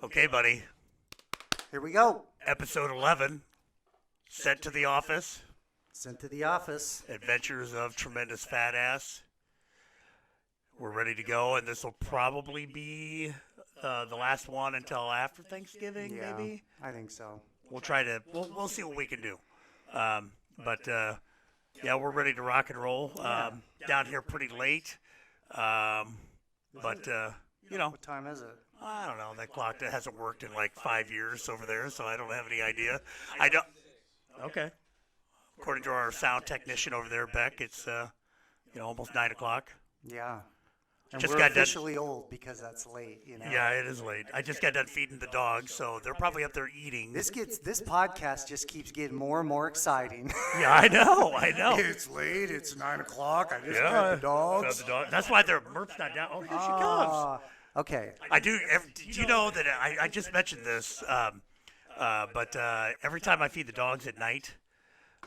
Okay, buddy. Here we go. Episode 11. Sent to the office. Sent to the office. Adventures of Tremendous Fat Ass. We're ready to go, and this will probably be the last one until after Thanksgiving, Yeah, maybe. I think so. We'll try to. We'll see what we can do. Yeah, we're ready to rock and roll. Down here pretty late. What time is it? I don't know. That clock that hasn't worked in like 5 years over there, so I don't have any idea. I don't. Okay. According to our sound technician over there, Beck, it's almost 9 o'clock. Yeah. And Just we're got done- officially old because that's late, Yeah, it is late. I just got done feeding the dogs, so they're probably up there eating. This podcast just keeps getting more and more exciting. Yeah, I know. It's late. It's 9 o'clock. I just Yeah, fed the dogs. fed the dog. That's why their merch's not down. Oh, here she comes. Okay. I do. Did you know that I just mentioned this? But every time I feed the dogs at night,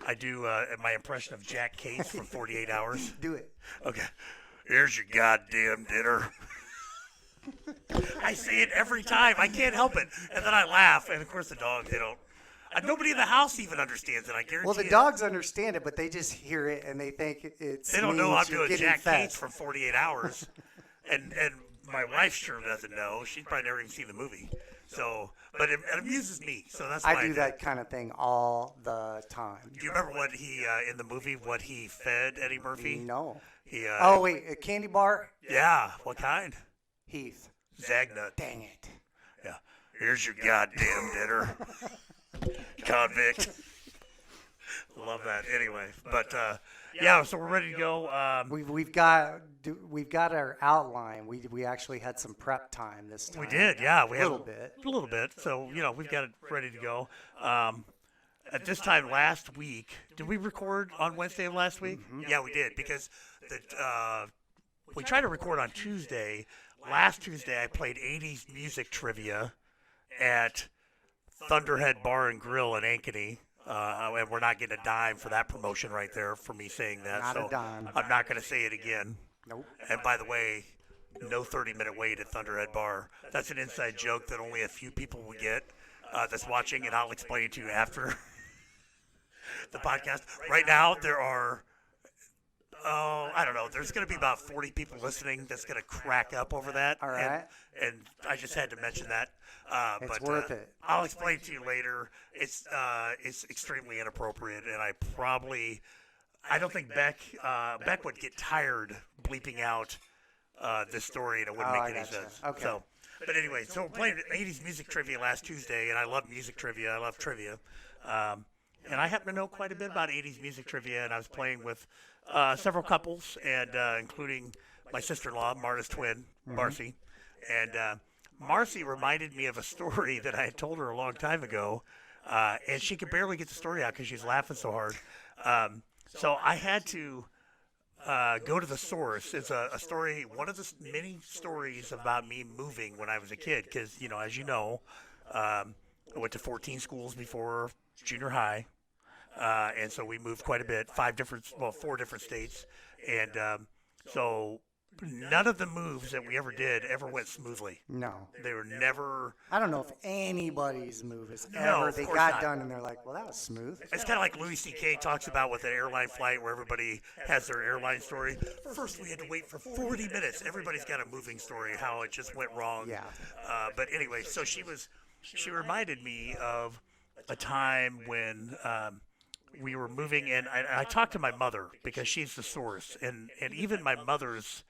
I do my impression of Jack Cates from 48 Hours. Do it. Okay. Here's your goddamn dinner. I say it every time. I can't help it. And then I laugh. And of course the dogs, they don't. Nobody in the house even understands it. I guarantee. Well, the it. dogs understand it, but they just hear it and they think it's. They don't know I'm doing Jack fat. Cates from 48 Hours. and my wife sure doesn't know. She's probably never even seen the movie. So, but it amuses me. So that's why I do that kind of thing all the time. Do you remember what he in the movie? What he fed Eddie Murphy? No. He. Oh wait, a candy bar. Yeah. What kind? Heath. Zagnut. Dang it. Yeah. Here's your goddamn dinner, convict. Love that. Anyway, but yeah. So we're ready to go. We've got our outline. We actually had some prep time this time. We did. Yeah. We a had little bit. A little bit. So we've got it ready to go. At this time last week, did we record on Wednesday of last week? Mm-hmm. Yeah, we did because we tried to record on Tuesday. Last Tuesday, I played 80s music trivia at Thunderhead Bar and Grill in Ankeny. And we're not getting a dime for that promotion right there for me saying that. Not so a dime. I'm not going to say it again. Nope. And by the way, no 30-minute wait at Thunderhead Bar. That's an inside joke that only a few people will get that's watching, and I'll explain it to you after the podcast. Right now, there are, I don't know, there's going to be about 40 people listening that's going to crack up over that. All right. And I just had to mention that. It's worth it. I'll explain to you later. It's extremely inappropriate, and I don't think Beck would get tired bleeping out this story, and it wouldn't make any sense. Okay. So, but anyway, so we're playing 80s music trivia last Tuesday, and I love music trivia. I love trivia. And I happen to know quite a bit about 80s music trivia, and I was playing with several couples, and including my sister-in-law, Marta's twin, Marcy. And Marcy reminded me of a story that I had told her a long time ago, and she could barely get the story out because she's laughing so hard. So I had to go to the source. It's a story, one of the many stories about me moving when I was a kid, because, as you know, I went to 14 schools before junior high, and so we moved quite a bit, 4 different states, and so none of the moves that we ever did ever went smoothly. No. They were never. I don't know if anybody's move is No, ever. of They course got not. done and they're like, well, that was smooth. It's kind of like Louis C.K. talks about with an airline flight where everybody has their airline story. First, we had to wait for 40 minutes. Everybody's got a moving story, how it just went wrong. Yeah. But anyway, so she reminded me of a time when we were moving, and I talked to my mother because she's the source, and even my mother's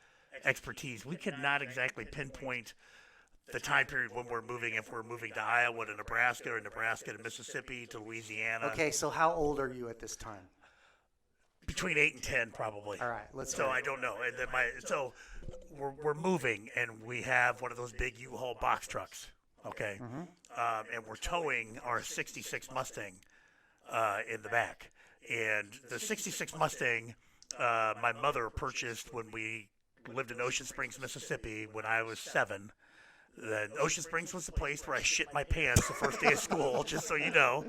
expertise, we could not exactly pinpoint the time period when we're moving, if we're moving to Iowa to Nebraska, or Nebraska to Mississippi to Louisiana. Okay, so how old are you at this time? Between 8 and 10, probably. All right, let's So go. I don't know. And then so we're moving, and we have one of those big U-Haul box trucks. Okay, and we're towing our '66 Mustang in the back. And the '66 Mustang, my mother purchased when we lived in Ocean Springs, Mississippi, when I was 7. Then Ocean Springs was the place where I shit my pants the first day of school, just so you know.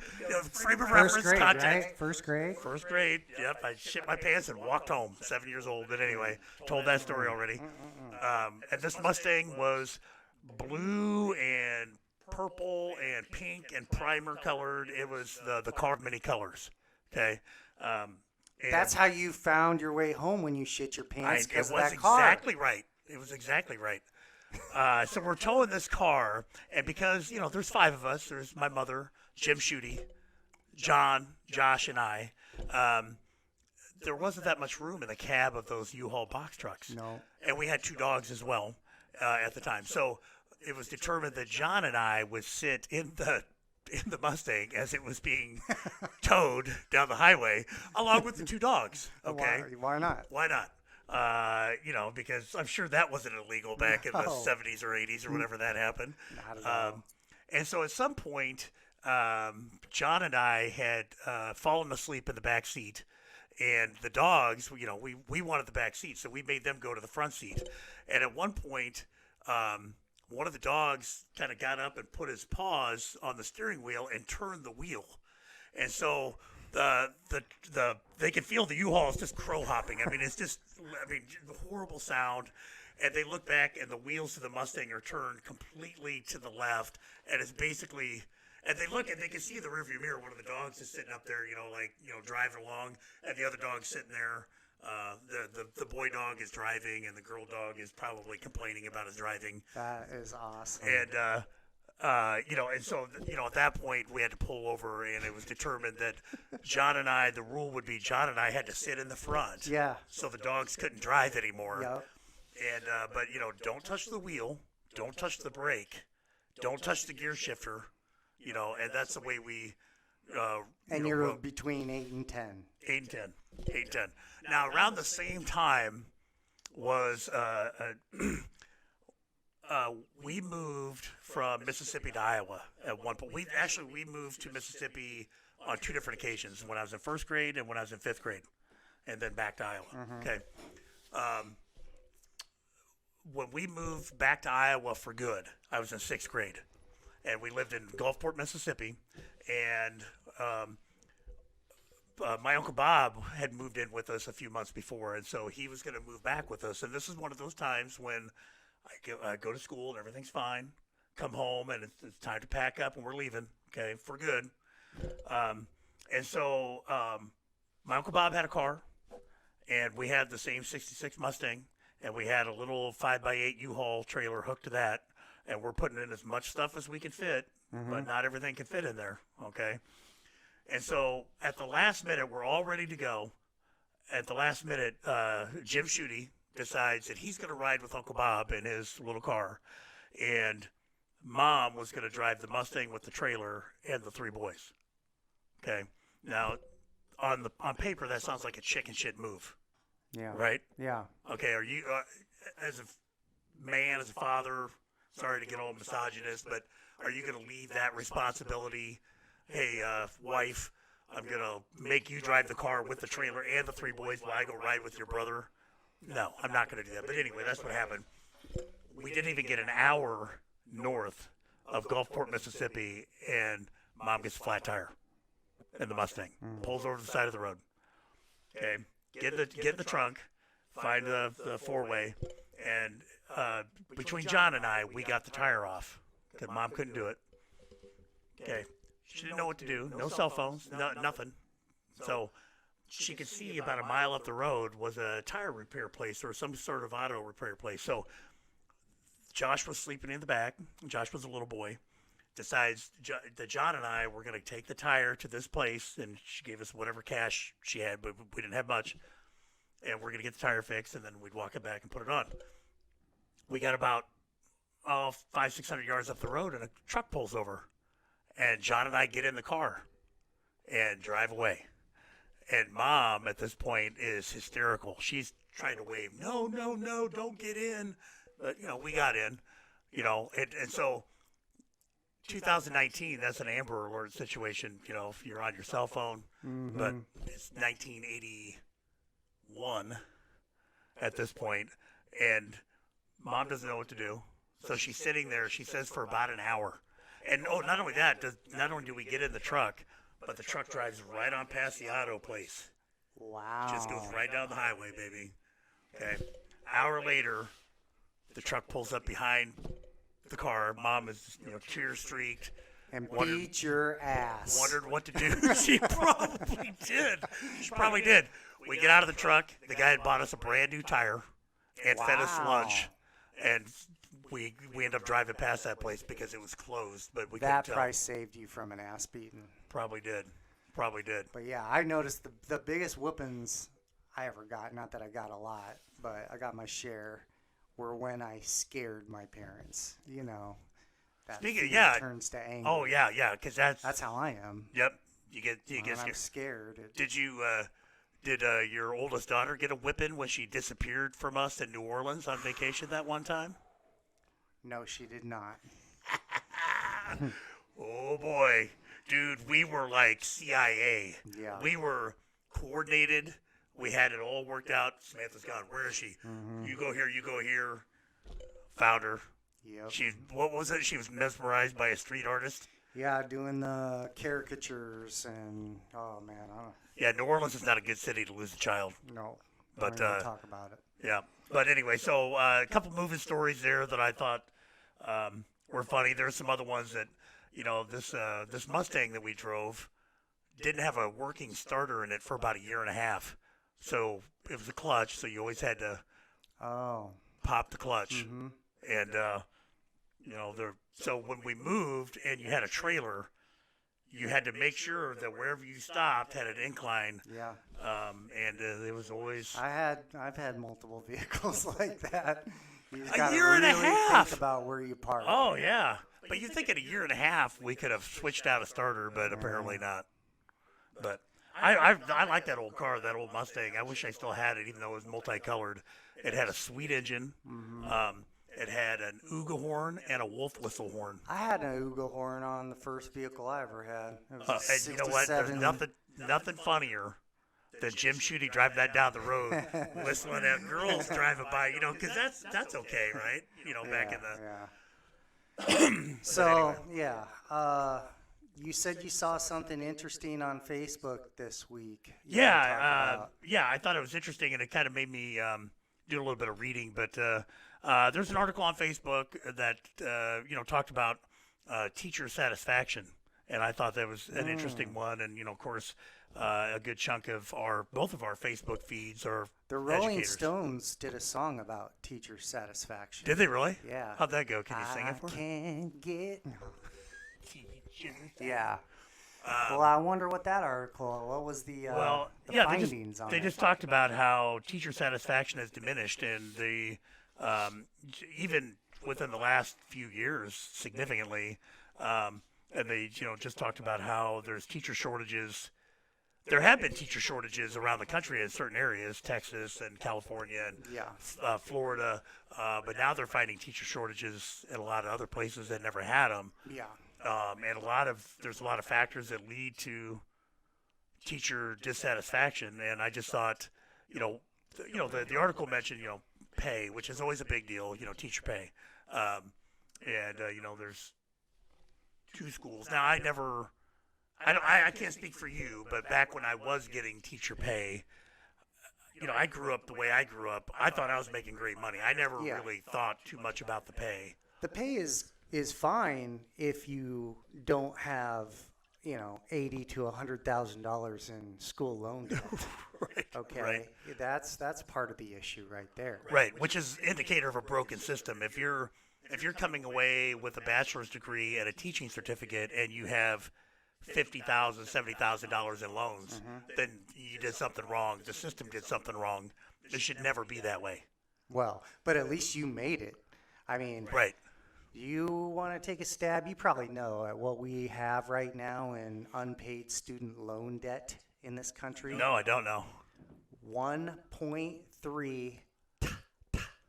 Frame of First reference, grade, context. right? First grade? First grade, yep. I shit my pants and walked home, 7 years old. But anyway, told that story already. And this Mustang was blue and purple and pink and primer colored. It was the car of many colors. Okay. And That's how you found your way home when you shit your pants it because of was that car. exactly right. It was exactly right. So we're towing this car, and because there's 5 of us. There's my mother, Jim Schutte, John, Josh, and I. There wasn't that much room in the cab of those U-Haul box trucks. No. And we had 2 dogs as well at the time. So it was determined that John and I would sit in the Mustang as it was being towed down the highway, along with the 2 dogs. Okay, Why not? why not? Because I'm sure that wasn't illegal back in the 70s or 80s or whenever that happened. Not at all. And so at some point, John and I had fallen asleep in the back seat, and the dogs, we wanted the back seat, so we made them go to the front seat. And at one point, one of the dogs kind of got up and put his paws on the steering wheel and turned the wheel. And so they could feel the U-Haul is just crow hopping. I mean, horrible sound. And they look back, and the wheels of the Mustang are turned completely to the left, and it's basically. And they look, and they can see the rearview mirror. One of the dogs is sitting up there, driving along, and the other dog's sitting there. The boy dog is driving, and the girl dog is probably complaining about his driving. That is awesome. And and so at that point we had to pull over, and it was determined that the rule would be John and I had to sit in the front. Yeah. So the dogs couldn't drive anymore. Yep. And but don't touch the wheel, don't touch the brake, don't touch the gear shifter. And that's the way we. And you're between 8 and 10. 8 and 10. 8 and 10. Now, around the same time was we moved from Mississippi to Iowa at one point. We moved to Mississippi on 2 different occasions, when I was in 1st grade and when I was in 5th grade, and then back to Iowa. Mm-hmm. Okay. When we moved back to Iowa for good, I was in 6th grade. And we lived in Gulfport, Mississippi, and my Uncle Bob had moved in with us a few months before, and so he was going to move back with us. And this is one of those times when I go to school and everything's fine, come home, and it's time to pack up, and we're leaving, okay, for good. And so my Uncle Bob had a car, and we had the same 66 Mustang, and we had a little 5x8 U-Haul trailer hooked to that. And we're putting in as much stuff as we can fit, but not everything can fit in there, okay? And so at the last minute, we're all ready to go. At the last minute, Jim Schutte decides that he's going to ride with Uncle Bob in his little car. And Mom was going to drive the Mustang with the trailer and the 3 boys, okay? Now, on paper, that sounds like a chicken shit move, Yeah. right? Yeah. Okay, are you, as a man, as a father... Sorry to get all misogynist, but are you going to leave that responsibility? Hey, wife, I'm going to make you drive the car with the trailer and the 3 boys while I go ride with your brother? No, I'm not going to do that. But anyway, that's what happened. We didn't even get an hour north of Gulfport, Mississippi, and Mom gets a flat tire in the Mustang. Pulls over to the side of the road. Okay, get in the trunk, find the 4-way, and between John and I, we got the tire off because Mom couldn't do it. Okay, she didn't know what to do. No cell phones, nothing. So she could see about a mile up the road was a tire repair place or some sort of auto repair place. So Josh was sleeping in the back. Josh was a little boy. Decides that John and I were going to take the tire to this place, and she gave us whatever cash she had, but we didn't have much. And we're going to get the tire fixed, and then we'd walk it back and put it on. We got about 500-600 yards up the road, and a truck pulls over. And John and I get in the car and drive away. And Mom, at this point, is hysterical. She's trying to wave, no, don't get in. But, we got in, and so 2019, that's an Amber Alert situation, if you're on your cell phone. Mm-hmm. But it's 1981 at this point, and Mom doesn't know what to do. So she's sitting there, she says, for about an hour. And not only that, not only do we get in the truck, but the truck drives right on past the auto place. Wow. Just goes right down the highway, baby. Okay. Hour later, the truck pulls up behind the car. Mom is, tear streaked. And beat your ass. Wondered what to do. She probably did. She probably did. We get out of the truck. The guy had bought us a brand new tire and fed us lunch. And we ended up driving past that place because it was closed. But we that couldn't tell. price saved you from an ass beating. Probably did. But yeah, I noticed the biggest whoopings I ever got. Not that I got a lot, but I got my share. Were when I scared my parents. That fear turns to anger. Oh yeah, because that's how I am. Yep, you get when I'm scared. Did your oldest daughter get a whipping when she disappeared from us in New Orleans on vacation that one time? No, she did not. Oh boy, dude, we were like CIA. Yeah. We were coordinated. We had it all worked out. Samantha's gone. Where is she? Mm-hmm. You go here. You go here. Found her. Yep. What was it? She was mesmerized by a street artist. Yeah, doing the caricatures and oh man, I don't. Yeah, New Orleans is not a good city to lose a child. No, but don't even talk about it. Yeah, but anyway, so a couple moving stories there that I thought were funny. There's some other ones that, this Mustang that we drove didn't have a working starter in it for about a year and a half. So it was a clutch, so you always had to pop the clutch. Mm-hmm. And, so when we moved and you had a trailer, you had to make sure that wherever you stopped had an incline. Yeah. And it was always... I've had multiple vehicles like that. You just a year and a half. Think about where you park. Oh, yeah. But you think in a year and a half we could have switched out a starter, but apparently not. But I like that old car, that old Mustang. I wish I still had it, even though it was multicolored. It had a sweet engine. Mm-hmm. It had an Ooga horn and a wolf whistle horn. I had an Ooga horn on the first vehicle I ever had. It was a and you know what? There's nothing funnier than Jim Shooty driving that down the road, whistling at girls driving by. Because that's okay, right? Back in the. Yeah. So anyway. Yeah. You said you saw something interesting on Facebook this week. Yeah, I thought it was interesting, and it kind of made me do a little bit of reading. But there's an article on Facebook that talked about teacher satisfaction, and I thought that was an interesting one. And of course, a good chunk of both of our Facebook feeds are the Rolling educators. Stones did a song about teacher satisfaction. Did they really? Yeah. How'd that go? Can you sing it for me? I can't get. Yeah. Well, I wonder what that article. What was the findings on it? They just talked about how teacher satisfaction has diminished, and even within the last few years, significantly. And they just talked about how there's teacher shortages. There have been teacher shortages around the country in certain areas, Texas and California and Florida. But now they're finding teacher shortages in a lot of other places that never had them. Yeah. And there's a lot of factors that lead to teacher dissatisfaction. And I just thought, the article mentioned, pay, which is always a big deal, teacher pay. There's two schools. Now, I can't speak for you, but back when I was getting teacher pay, I grew up the way I grew up. I thought I was making great money. I never really thought too much about the pay. The pay is fine if you don't have, $80,000 to $100,000 in school loan debt. Right. Okay. Right. That's part of the issue right there. Right, which is indicator of a broken system. If you're coming away with a bachelor's degree and a teaching certificate and you have $50,000, $70,000 in loans, then you did something wrong. The system did something wrong. It should never be that way. Well, but at least you made it. I mean, right. You want to take a stab? You probably know at what we have right now in unpaid student loan debt in this country. No, I don't know. 1.3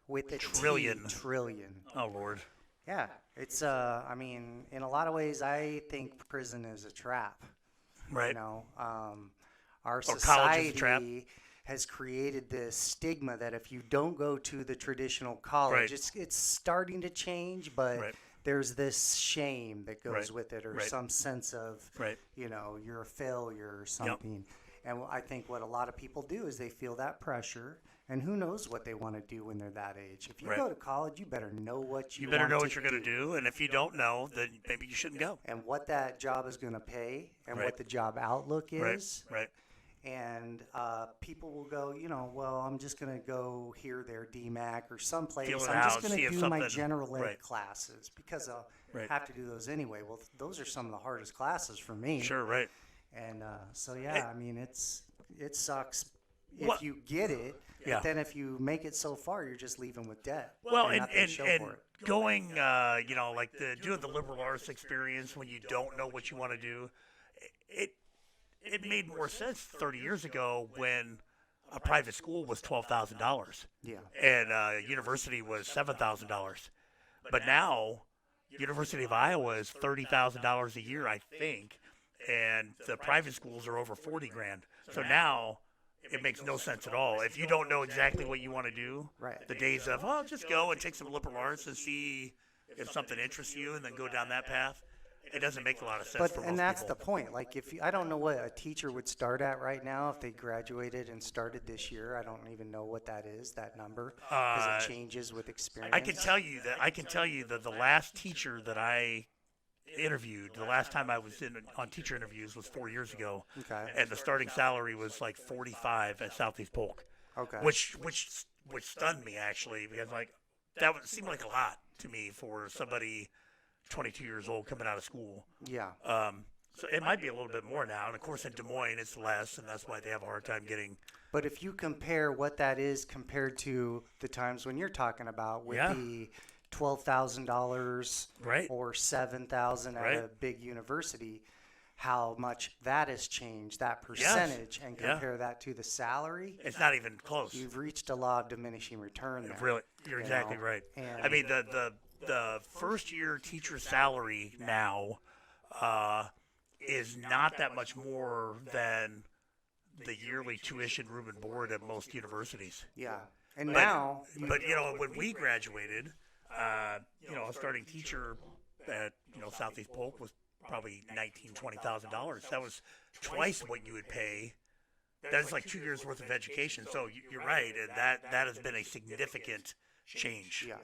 with a trillion. Trillion. Oh, Lord. Yeah, it's in a lot of ways, I think prison is a trap. Right. Our society is a trap. Has created this stigma that if you don't go to the traditional college, it's starting to change, but there's this shame that goes with it, or some sense of, you're a failure or something. And I think what a lot of people do is they feel that pressure, and who knows what they want to do when they're that age. If you Right. go to college, you better know what You better want know to what you're going to do, and if you don't know, then maybe you shouldn't go. and what that job is going to pay and Right. what the job outlook Right. is. Right. And people will go, well, I'm just going to go here, there, DMAC, or someplace. Feel it I'm out, just going see to if do my something- general ed right. classes because I'll Right. have to do those anyway. Well, those are some of the hardest classes for me. Sure. Right. And so, yeah, I mean, it sucks if Well- you get it. Yeah. But then if you make it so far, you're just leaving with debt. Well, and nothing to show for it. going, like doing the liberal arts experience when you don't know what you want to do, it made more sense 30 years ago when a private school was $12,000 Yeah. and university was $7,000. But now, University of Iowa is $30,000 a year, I think, and the private schools are over 40 grand. So now it makes no sense at all. If you don't know exactly what you want to do, Right. the days of, just go and take some liberal arts and see if something interests you and then go down that path, it doesn't make a lot of sense But for most and that's people. the point. Like I don't know what a teacher would start at right now if they graduated and started this year. I don't even know what that is, that number, because it changes with experience. I can tell you that the last teacher that I interviewed, the last time I was on teacher interviews was 4 years ago, Okay. and the starting salary was like 45 at Southeast Polk, Okay. which stunned me actually, because that would seem like a lot to me for somebody 22 years old coming out of school. Yeah. So it might be a little bit more now, and of course in Des Moines it's less, and that's why they have a hard time getting. But if you compare what that is compared to the times when you're talking about with Yeah. the $12,000 Right. or $7,000 at Right. a big university, how much that has changed, that percentage, and Yeah. compare that to the salary, It's not even close. you've reached a law of diminishing return there. Really, you're exactly know, right. and- I mean, the first year teacher salary now is not that much more than the yearly tuition, room and board at most universities. Yeah. And But- now, But when we graduated, a starting teacher at Southeast Polk was probably $19,000-$20,000. That was twice what you would pay. That is like 2 years worth of education. So you're right, and that has been a significant change. yeah.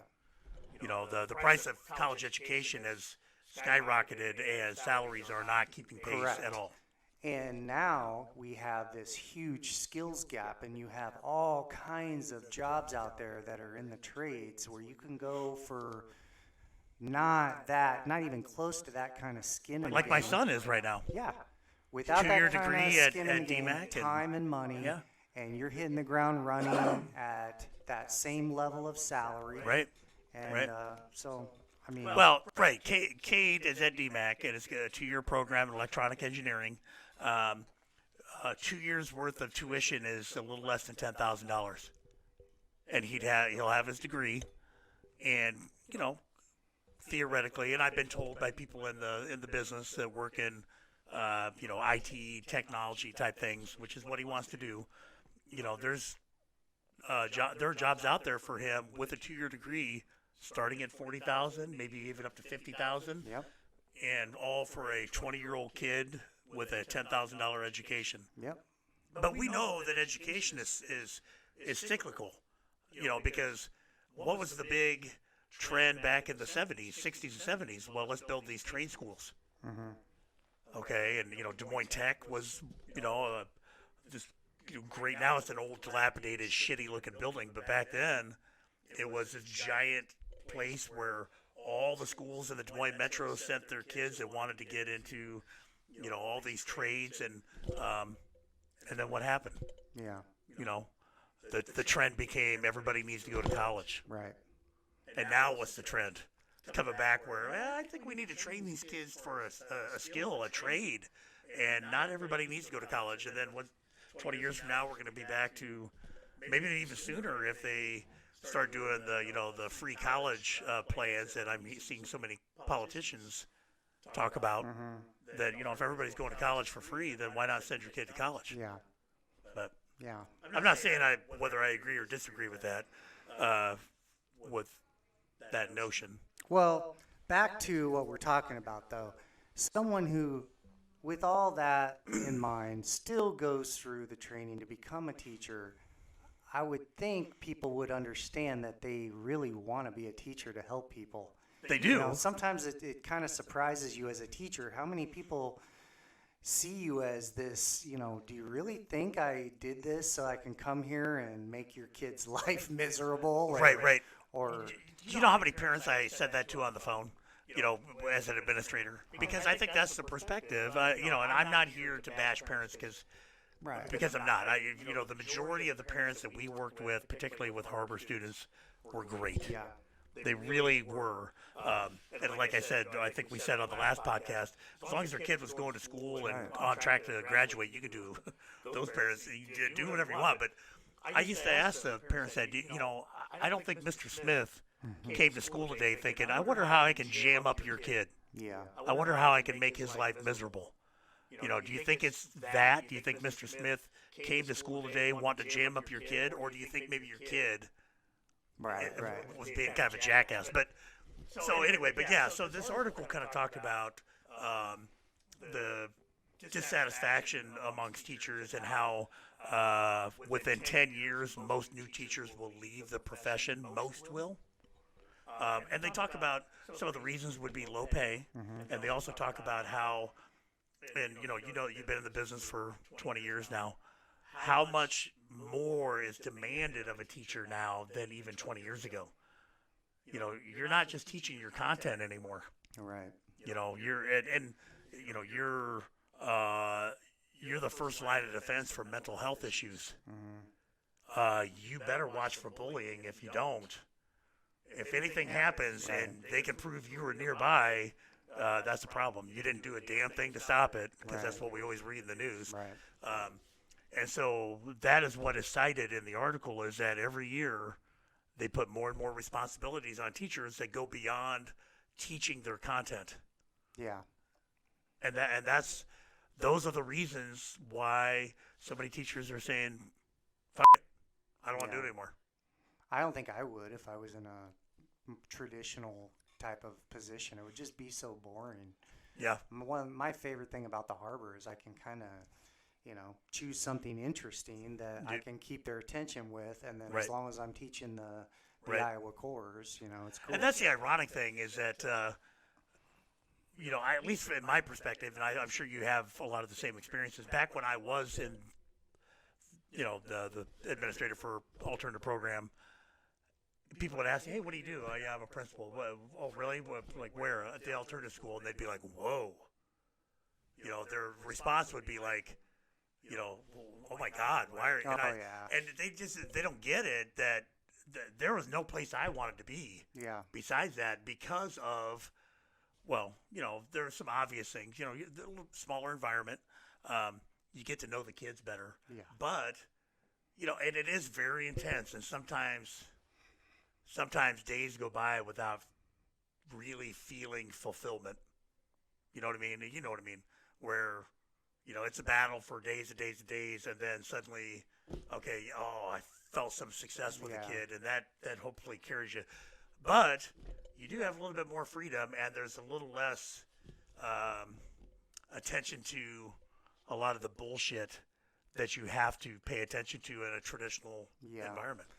The price of college education has skyrocketed, and salaries are not keeping pace Correct. at all. And now we have this huge skills gap, and you have all kinds of jobs out there that are in the trades where you can go for not even close to that kind of skin in the Like my game. son is right now. Yeah. Without Two-year that kind degree of at skin in the game, DMAC and- time and money, Yeah. and you're hitting the ground running at that same level of salary. Right. And right. So, I mean, Well, right. Cade is at DMAC, and it's a 2-year program in electronic engineering. 2 years worth of tuition is a little less than $10,000, and he'll have his degree, and theoretically, and I've been told by people in the business that work in IT technology type things, which is what he wants to do. There's there are jobs out there for him with a 2-year degree, starting at 40,000, maybe even up to 50,000, yep, and all for a 20-year-old kid with a $10,000 education. yep, But we know that education is cyclical, because what was the big trend back in the 70s, 60s, and 70s? Well, let's build these trade schools. Okay, and Des Moines Tech was, just great. Now it's an old, dilapidated, shitty-looking building, but back then it was a giant place where all the schools in the Des Moines Metro sent their kids that wanted to get into, all these trades, and then what happened? yeah, The trend became everybody needs to go to college. right. And now what's the trend? It's coming back where I think we need to train these kids for a skill, a trade, and not everybody needs to go to college. And then 20 years from now, we're going to be back to maybe even sooner if they start doing the free college plans that I'm seeing so many politicians talk about. That if everybody's going to college for free, then why not send your kid to college? Yeah, But yeah, I'm not saying whether I agree or disagree with that, with that notion. Well, back to what we're talking about, though. Someone who with all that in mind, still goes through the training to become a teacher, I would think people would understand that they really want to be a teacher to help people. They do. You know, sometimes it kind of surprises you as a teacher how many people see you as this, you know, do you really think I did this so I can come here and make your kid's life miserable? Right. Or, You know how many parents I said that to on the phone? You know, as an administrator, because I think that's the perspective. You know, and I'm not here to bash parents right. because I'm not. You know, the majority of the parents that we worked with, particularly with Harbor students, were great. Yeah. They really were. And like I said, I think we said on the last podcast, as long as their kid was going to school and on track to graduate, you could do, those parents, you do whatever you want. But I used to ask the parents that, you know, I don't think Mr. Smith came to school today thinking, I wonder how I can jam up your kid. Yeah. I wonder how I can make his life miserable. You know, do you think it's that? Do you think Mr. Smith came to school today wanting to jam up your kid? Or do you think maybe your kid Right. was being kind of a jackass? But so anyway, but yeah, so this article kind of talked about the dissatisfaction amongst teachers and how within 10 years, most new teachers will leave the profession. Most will. And they talk about some of the reasons would be low pay. And they also talk about how, and you know, you've been in the business for 20 years now, how much more is demanded of a teacher now than even 20 years ago. You know, you're not just teaching your content anymore. Right. You know, and you know, you're the first line of defense for mental health issues. You better watch for bullying. If you don't, if anything happens and they can prove you were nearby, that's a problem. You didn't do a damn thing to stop it, because that's what we always read in the news. Right. And so that is what is cited in the article, is that every year they put more and more responsibilities on teachers that go beyond teaching their content. Yeah. And those are the reasons why so many teachers are saying, "Fuck it, I don't want to do it anymore." I don't think I would if I was in a traditional type of position. It would just be so boring. Yeah. My favorite thing about the Harbor is I can kind of, you know, choose something interesting that I can keep their attention with, and then as long as I'm teaching the Iowa cores, you know, it's cool. And that's the ironic thing, is that, you know, at least in my perspective, and I'm sure you have a lot of the same experiences, back when I was in, you know, the administrator for alternative program, people would ask me, "Hey, what do you do?" "Oh, yeah, I'm a principal." "Oh, really? What, like where?" "At the alternative school." And they'd be like, "Whoa." You know, their response would be like, you know, "Oh my God, why are you?" And they don't get it that there was no place I wanted to be. Yeah. Besides that, because of, well, you know, there are some obvious things. You know, the little smaller environment, you get to know the kids better. Yeah. But, you know, and it is very intense, and sometimes days go by without really feeling fulfillment. You know what I mean? You know what I mean? Where, you know, it's a battle for days and days and days, and then suddenly, okay, I felt some success with a kid, and that hopefully carries you. But you do have a little bit more freedom, and there's a little less attention to a lot of the bullshit that you have to pay attention to in a traditional environment.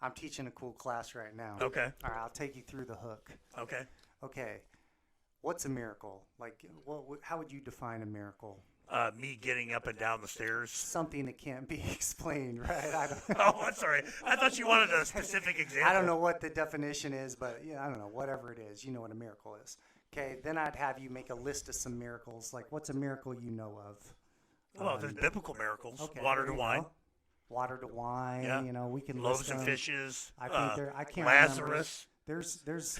I'm teaching a cool class right now. Okay. All right, I'll take you through the hook. Okay. What's a miracle? Like, how would you define a miracle? Me getting up and down the stairs. Something that can't be explained, right? I'm sorry. I thought you wanted a specific example. I don't know what the definition is, but I don't know. Whatever it is, you know what a miracle is. Okay, then I'd have you make a list of some miracles. Like, what's a miracle you know of? Well, there's biblical miracles. Okay, Water to wine. Water to wine. Yeah. You know, we can Loaves list and them. fishes. I think I can't Lazarus. remember. There's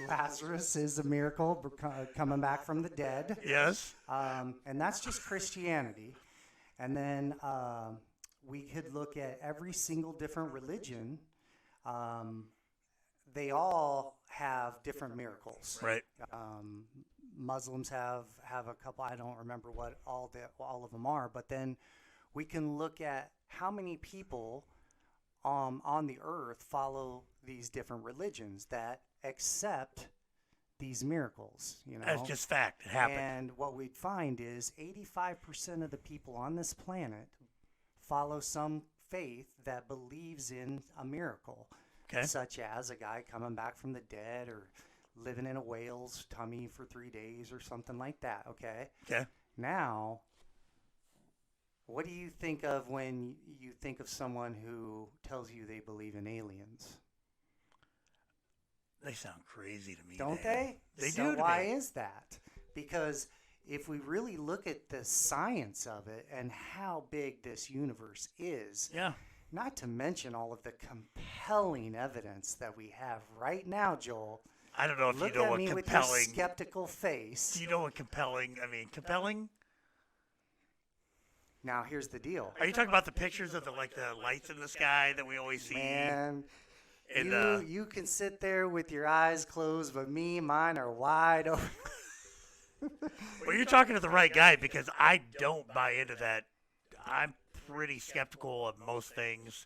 Lazarus is a miracle coming back from the dead. Yes. And that's just Christianity. And then we could look at every single different religion. They all have different miracles. Right. Muslims have a couple. I don't remember what all of them are. But then we can look at how many people on the earth follow these different religions that accept these miracles, you know. That's just fact. It happened. And what we'd find is 85% of the people on this planet follow some faith that believes in a miracle, Okay. such as a guy coming back from the dead or living in a whale's tummy for 3 days or something like that, okay? Okay. Now, what do you think of when you think of someone who tells you they believe in aliens? They sound crazy to me. Don't man. they? They So do to why me. is that? Because if we really look at the science of it and how big this universe is, Yeah. not to mention all of the compelling evidence that we have right now, Joel. I don't know if Look you know at what me with your compelling. skeptical face. Do you know what compelling? I mean, compelling. Now here's the deal, Are you talking about the pictures of the lights in the sky that we always see? man. And You can sit there with your eyes closed, but mine are wide open. well, you're talking to the right guy because I don't buy into that. I'm pretty skeptical of most things,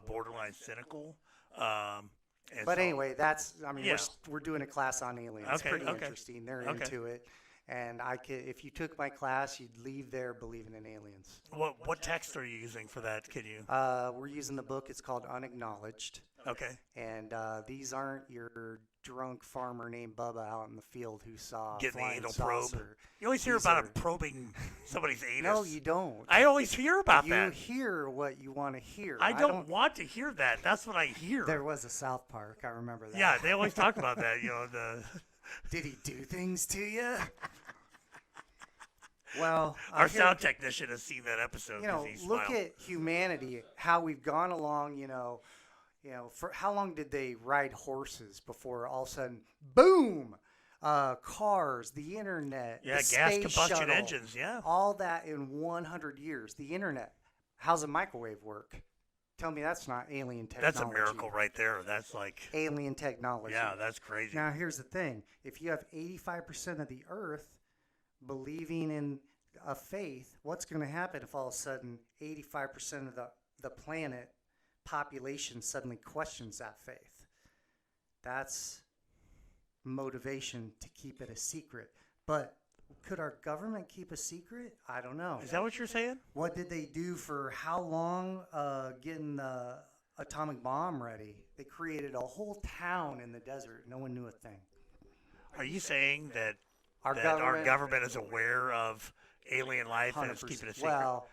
borderline cynical. And But so- anyway, Yeah. we're doing a class on aliens. It's Okay, pretty okay. interesting. They're Okay. into it. And if you took my class, you'd leave there believing in aliens. what text are you using for that? Can you? We're using the book. It's called Unacknowledged. Okay. And these aren't your drunk farmer named Bubba out in the field who saw a Getting the flying anal saucer. probe. You always hear These about are- him probing somebody's anus. No, you don't. I always hear about You that. hear what you want to hear. I don't want to hear that. That's what I hear. There was a South Park. I remember that. Yeah, they always talk about that. You know, Did he do things to you? Well, our here- sound technician has seen that episode. you know, 'cause he look smiled. at humanity, how we've gone along, for how long did they ride horses before all of a sudden, boom, cars, the internet, Yeah, the gas space combustion shuttle, engines. Yeah. all that in 100 years. The internet, how's a microwave work? Tell me that's not alien technology. That's a miracle right there. That's like, Alien technology. yeah, that's crazy. Now, here's the thing. If you have 85% of the earth believing in a faith, what's going to happen if all of a sudden 85% of the planet population suddenly questions that faith? That's motivation to keep it a secret. But could our government keep a secret? I don't know. Is that what you're saying? What did they do for how long getting the atomic bomb ready? They created a whole town in the desert. No one knew a thing. Are you saying that Our our government is aware of alien life and is 100%. keeping it secret? Well,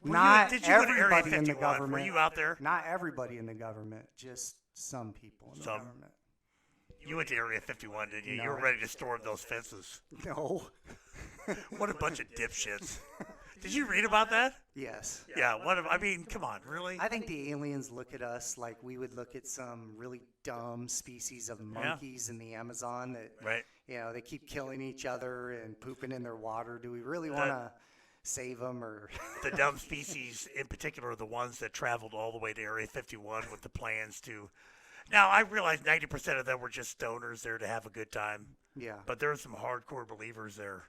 Were not did you go to Area everybody in the 51? government. Were you out there? Not everybody in the government, just some people in the Some. government. You went to Area 51, didn't you? No. You were ready to storm those fences. No. What a bunch of dipshits. Did you read about that? Yes. Yeah. I mean, come on, really? I think the aliens look at us like we would look at some really dumb species of monkeys in the Amazon that, Right. they keep killing each other and pooping in their water. Do we really want to save them or? The dumb species, in particular, are the ones that traveled all the way to Area 51 with the plans to. Now, I realize 90% of them were just stoners there to have a good time, Yeah. but there are some hardcore believers there.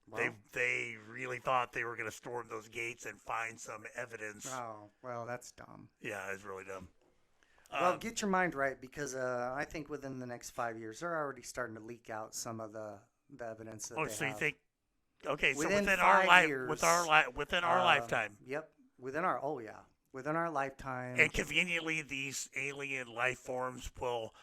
Well, They really thought they were going to storm those gates and find some evidence. oh, well, that's dumb. Yeah, it's really dumb. Well, get your mind right because I think within the next 5 years, they're already starting to leak out some of the evidence that Oh, they so you have. think? Okay, so Within within our 5 life, years, within our lifetime, Yep. Within our lifetime. and conveniently, these alien life forms will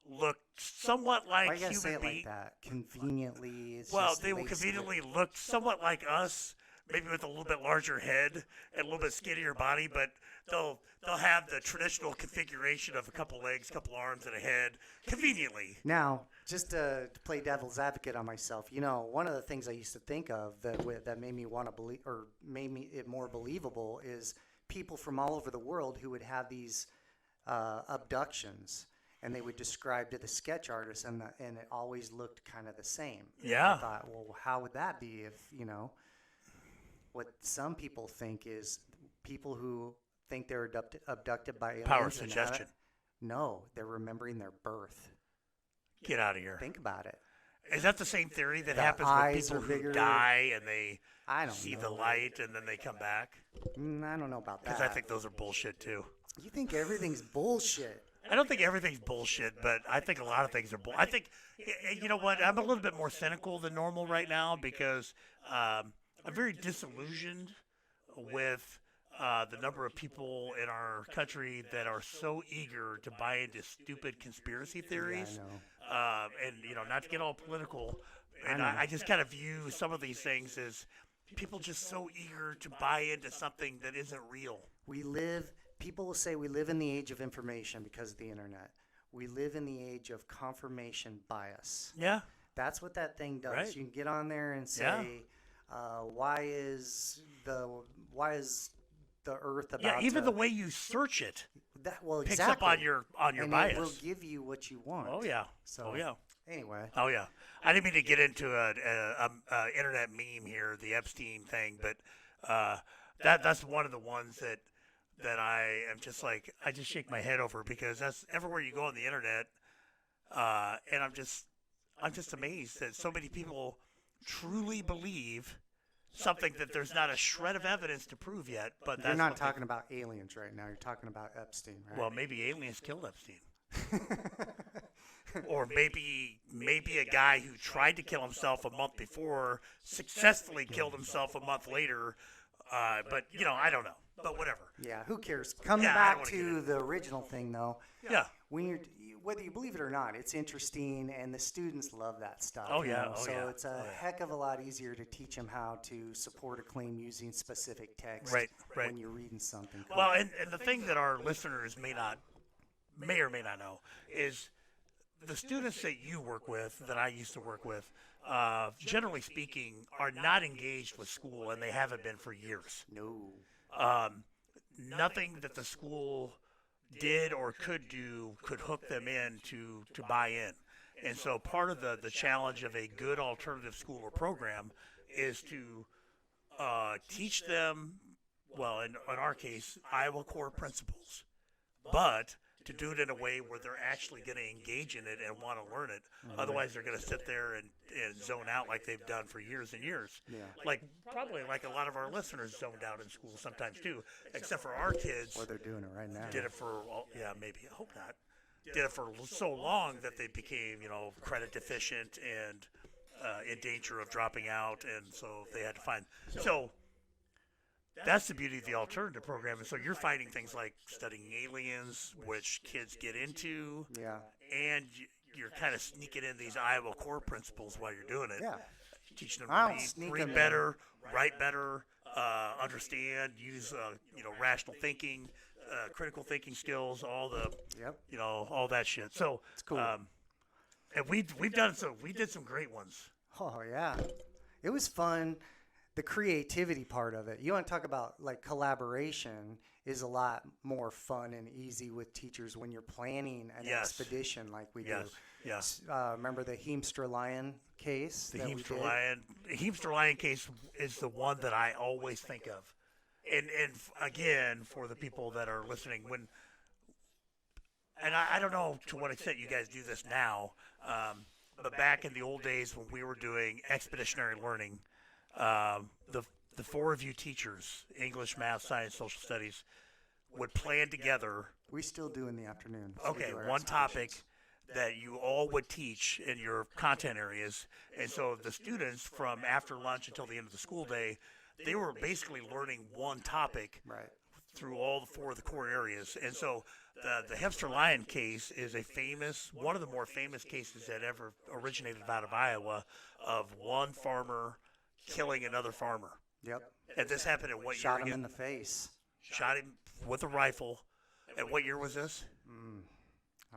look somewhat like Why you gotta say human it like beings. that? Conveniently. It's Well, just they will laced with- conveniently look somewhat like us, maybe with a little bit larger head and a little bit skinnier body, but they'll have the traditional configuration of a couple legs, couple arms, and a head. Conveniently. Now, just to play devil's advocate on myself, one of the things I used to think of that made me want to believe, or made me it more believable, is people from all over the world who would have these abductions, and they would describe to the sketch artist, and it always looked kind of the same. Yeah. I thought, well, how would that be if what some people think is people who think they're abducted by aliens. Power and suggestion. No, they're remembering their birth. Get out of here. Think about it. Is that the same theory that The happens eyes with people are who bigger. die and they I don't see know. the light and then they come back? I don't know about that. Because I think those are bullshit too. You think everything's bullshit. I don't think everything's bullshit, but I think a lot of things are bull. I think, you know what? I'm a little bit more cynical than normal right now because I'm very disillusioned with the number of people in our country that are so eager to buy into stupid conspiracy Yeah, I theories. know. And, not to get all political, I and know. I just kind of view some of these things as people just so eager to buy into something that isn't real. People will say we live in the age of information because of the internet. We live in the age of confirmation bias. Yeah, That's what that thing does. right. You can get on there and Yeah. say, why is the Earth Yeah, about even to, the way you search it that? Well, picks exactly. up on your and bias. it will give you what you want. Oh yeah. So Oh yeah. anyway, Oh yeah. I didn't mean to get into a internet meme here, the Epstein thing, but that's one of the ones that I am just like I just shake my head over because that's everywhere you go on the internet, and I'm just amazed that so many people truly believe something that there's not a shred of evidence to prove yet. But you're that's not what talking about aliens right now. You're talking about Epstein, right? well, maybe aliens killed Epstein. Or maybe a guy who tried to kill himself a month before successfully killed himself a month later. But I don't know. But whatever. Yeah, who cares? Coming Yeah, I don't back wanna to the original thing, though, Yeah. when whether you believe it or not, it's interesting, and the students love that stuff. Oh, you yeah, know, oh, so yeah, it's a heck of a lot easier to teach them how to support a claim using specific text Right. when you're reading something. Well, and the thing that our listeners may or may not know is the students that you work with, that I used to work with, generally speaking, are not engaged with school, and they haven't been for years. No. Nothing that the school did or could do could hook them in to buy in. And so part of the challenge of a good alternative school or program is to teach them, well, in our case, Iowa core principles, but to do it in a way where they're actually going to engage in it and want to learn it. Otherwise, they're going to sit there and zone out like they've done for years and years. Yeah. Probably like a lot of our listeners zoned out in school sometimes too, except for our kids Or they're doing it right now. did it for, maybe, I hope not, did it for so long that they became, credit deficient and in danger of dropping out. And so they had to find, so that's the beauty of the alternative program. And so you're finding things like studying aliens, which kids get into, Yeah. and you're kind of sneaking in these Iowa core principles while you're doing it. Yeah. Teaching them I don't to sneak read 'em in. better, write better, understand, use rational thinking, critical thinking skills, all the Yep. all that shit. So It's cool. And we did some great ones. Oh yeah, it was fun. The creativity part of it. You want to talk about like collaboration is a lot more fun and easy with teachers when you're planning an Yes. expedition like we Yes. do. Yes. Remember the Heemstra Lion case? The that we Heemstra did? Lion case is the one that I always think of, and again for the people that are listening, and I don't know to what extent you guys do this now, but back in the old days when we were doing expeditionary learning, the four of you teachers, English, Math, Science, Social Studies, would plan together. We still do in the afternoon. So we Okay, do our one topic expeditions. that you all would teach in your content areas. And so the students from after lunch until the end of the school day, they were basically learning one topic Right. through all the four of the core areas. And so the Hemster Lion case is one of the more famous cases that ever originated out of Iowa of one farmer killing another farmer. Yep. And this happened in what Shot year him again? in the face. Shot him with a rifle. And what year was this?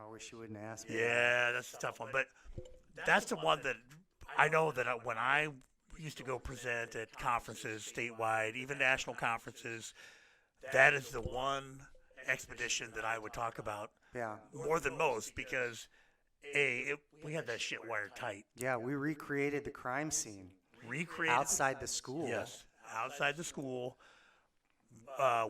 I wish you wouldn't ask me. Yeah, that's a tough one. But that's the one that I know that when I used to go present at conferences statewide, even national conferences, that is the one expedition that I would talk about Yeah. more than most because, we had that shit wired tight. Yeah, we recreated the crime scene Recreated outside the school. Yes, outside the school.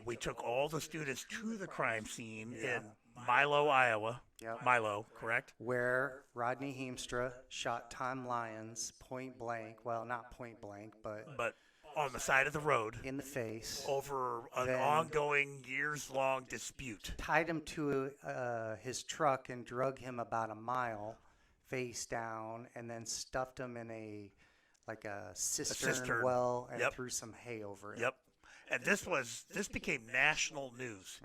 We took all the students to the crime scene in Milo, Iowa. Yep. Milo, correct? Where Rodney Heemstra shot Tom Lyons point blank. Well, not point blank, but But on the side of the road in the face, over an Then- ongoing, years-long dispute. tied him to his truck and drug him about a mile face down, and then stuffed him in a cistern, cistern. well and Yep. threw some hay over it. Yep. And this became national news.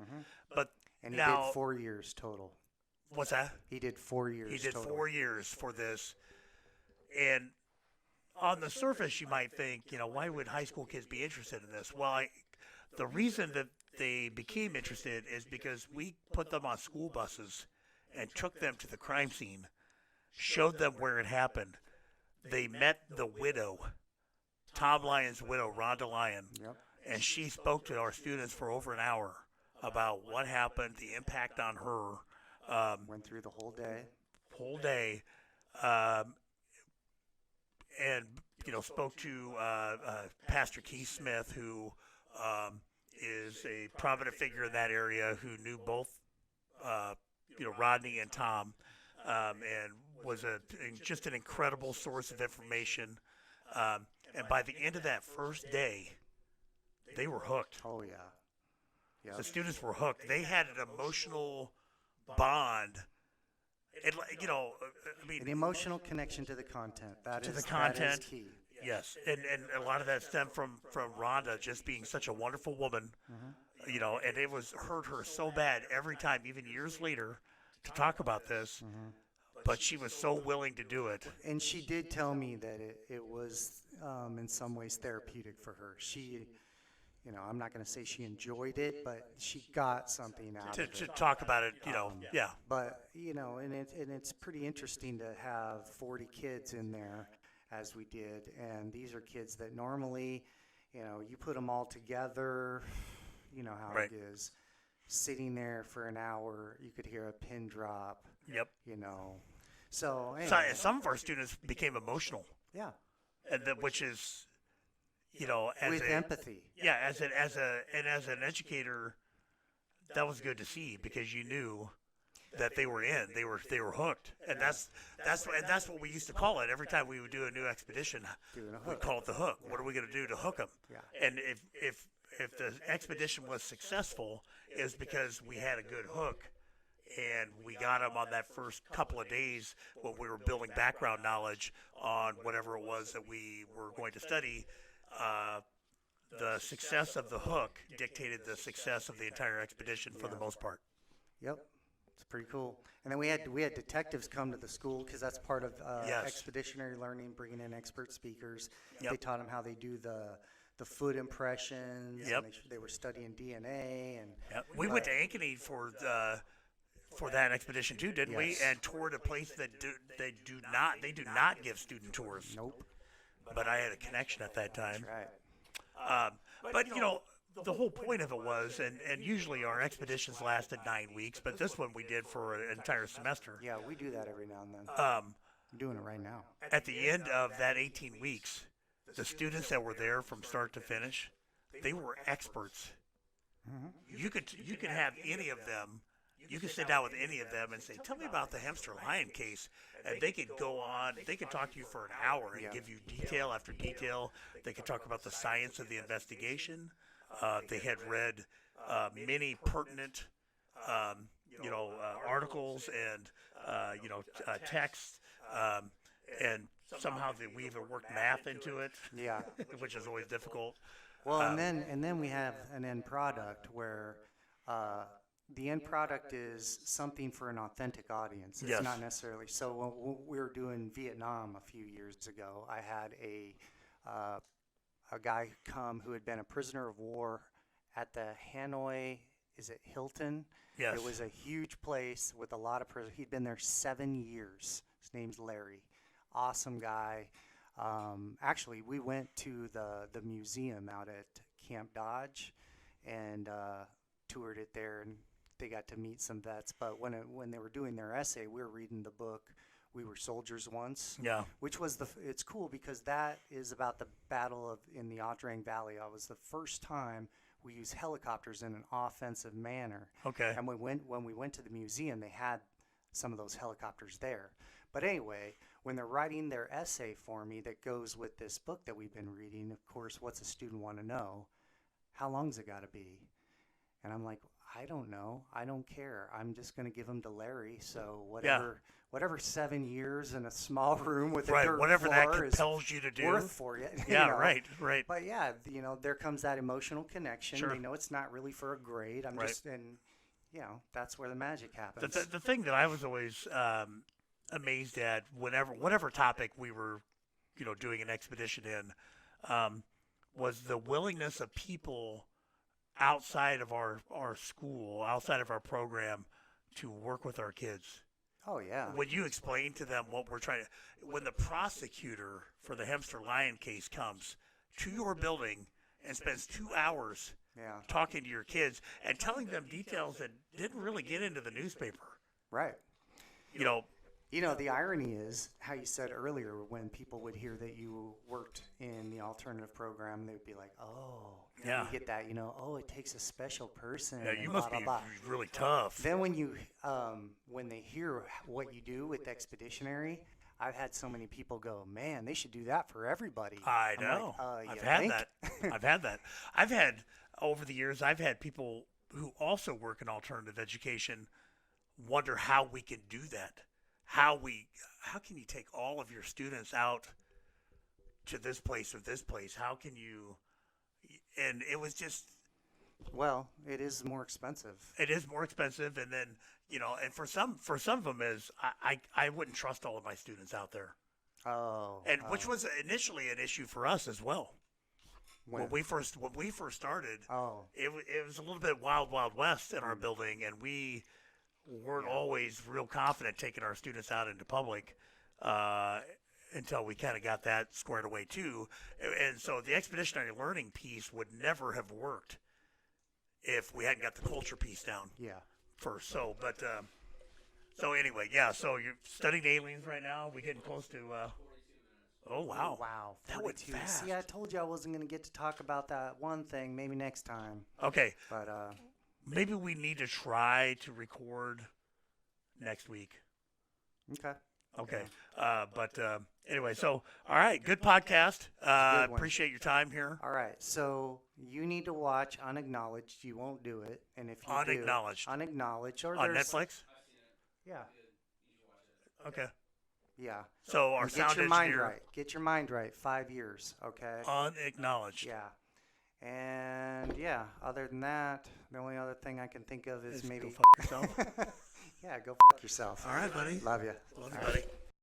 But And he now, did 4 years total. what's that? He did 4 years He did total. 4 years for this. And on the surface, you might think, why would high school kids be interested in this? Well, the reason that they became interested is because we put them on school buses and took them to the crime scene, showed them where it happened. They met the widow, Tom Lyon's widow, Rhonda Lyon, Yep. and she spoke to our students for over an hour about what happened, the impact on her, Went through the whole day. And spoke to Pastor Keith Smith, who is a prominent figure in that area, who knew both Rodney and Tom, and was just an incredible source of information. And by the end of that first day, they were hooked. Oh yeah. Yep. The students were hooked. They had an emotional bond. An emotional connection to the content. That To is the content. That is key. Yes, and a lot of that stemmed from Rhonda just being such a wonderful woman, and it hurt her so bad every time, even years later, to talk about this. But she was so willing to do it. And she did tell me that it was in some ways therapeutic for her. She, I'm not going to say she enjoyed it, but she got something out of To it. talk about it, yeah. But and it's pretty interesting to have 40 kids in there, as we did, and these are kids that normally, you put them all together, you know how Right. it is. Sitting there for an hour, you could hear a pin drop. Yep. So So, anyway, some of our students became emotional, yeah, which is, as with empathy. yeah, as an educator, that was good to see, because you knew that they were hooked, and that's what we used to call it every time we would do a new expedition. Doing a We'd hook. call it the hook. What are we going to do to hook them? Yeah. And if the expedition was successful, it was because we had a good hook, and we got them on that first couple of days when we were building background knowledge on whatever it was that we were going to study. The success of the hook dictated the success of the entire expedition for the most part. Yep, it's pretty cool. And then we had detectives come to the school, because that's part of Yes. expeditionary learning, bringing in expert speakers. Yep. They taught them how they do the foot impressions. Yep. And they were studying DNA and Yep. We went to Ankeny for that expedition too, didn't we? Yes. And toured a place that they do not give student tours. nope. But I had a connection at that time. Right. But the whole point of it was, and usually our expeditions lasted 9 weeks, but this one we did for an entire semester. Yeah, we do that every now and then. Um, I'm doing it right now. at the end of that 18 weeks, the students that were there from start to finish, they were experts. You could have any of them. You could sit down with any of them and say, "Tell me about the hamster lion case," and they could go on. They could talk to you for an hour and Yeah. give you detail after detail. They could talk about the science of the investigation. They had read many pertinent, articles and texts, and somehow we even worked math into it, Yeah. which is always difficult. Well, and then we have an end product where the end product is something for an authentic audience. It's Yes. not necessarily. So when we were doing Vietnam a few years ago, I had a guy come who had been a prisoner of war at the Hanoi. Is it Hilton? Yes. It was a huge place with a lot of prisoners. He'd been there 7 years. His name's Larry. Awesome guy. Actually, we went to the museum out at Camp Dodge and toured it there, and they got to meet some vets. But when they were doing their essay, we were reading the book "We Were Soldiers Once," Yeah. which was it's cool because that is about the battle in the Audrang Valley. It was the first time we used helicopters in an offensive manner. Okay. And when we went to the museum, they had some of those helicopters there. But anyway, when they're writing their essay for me that goes with this book that we've been reading, of course, what's a student want to know? How long's it got to be? And I'm like, I don't know. I don't care. I'm just going to give them to Larry. So whatever 7 years in a small room with a dirt whatever that floor compels you to do. worth for you. Yeah, you know? right. But yeah, there comes that emotional connection. Sure. They know it's not really for a grade. I'm just that's where the magic happens. The thing that I was always amazed at whatever topic we were, doing an expedition in, was the willingness of people outside of our school, outside of our program, to work with our kids. Oh, yeah. When you explain to them what we're trying to, when the prosecutor for the hamster lion case comes to your building and spends 2 hours talking to your kids and telling them details that didn't really get into the newspaper. Right. The irony is how you said earlier, when people would hear that you worked in the alternative program, they would be like, oh, you get that, it takes a special person. Yeah, you must be really tough. Then when they hear what you do with Expeditionary, I've had so many people go, man, they should do that for everybody. I know. I've had that. I've had, over the years, I've had people who also work in alternative education wonder how we can do that. How can you take all of your students out to this place or this place? How can you? And it was just. Well, it is more expensive. It is more expensive, and then and for some of them is I wouldn't trust all of my students out there. Which was initially an issue for us as well. When we first started, it was a little bit wild west in our building, and we weren't always real confident taking our students out into public until we kind of got that squared away too. And so the expeditionary learning piece would never have worked if we hadn't got the culture piece down first. So, so anyway, so you're studying aliens right now. We're getting close to. Oh, wow. Wow. 42. That went fast. See, I told you I wasn't going to get to talk about that one thing. Maybe next time. Okay. But maybe we need to try to record next week. Okay. But anyway, so, all right. Good podcast. Appreciate your time here. All right. So you need to watch Unacknowledged. You won't do it. And if you Unacknowledged. Unacknowledged. Or on Netflix? Yeah. Okay. Yeah. So our sound engineer. Get your mind right. 5 years. Okay. Unacknowledged. Yeah. And other than that, the only other thing I can think of is maybe go fuck yourself. Yeah, go fuck yourself. All right, buddy. Love you. Love you, buddy.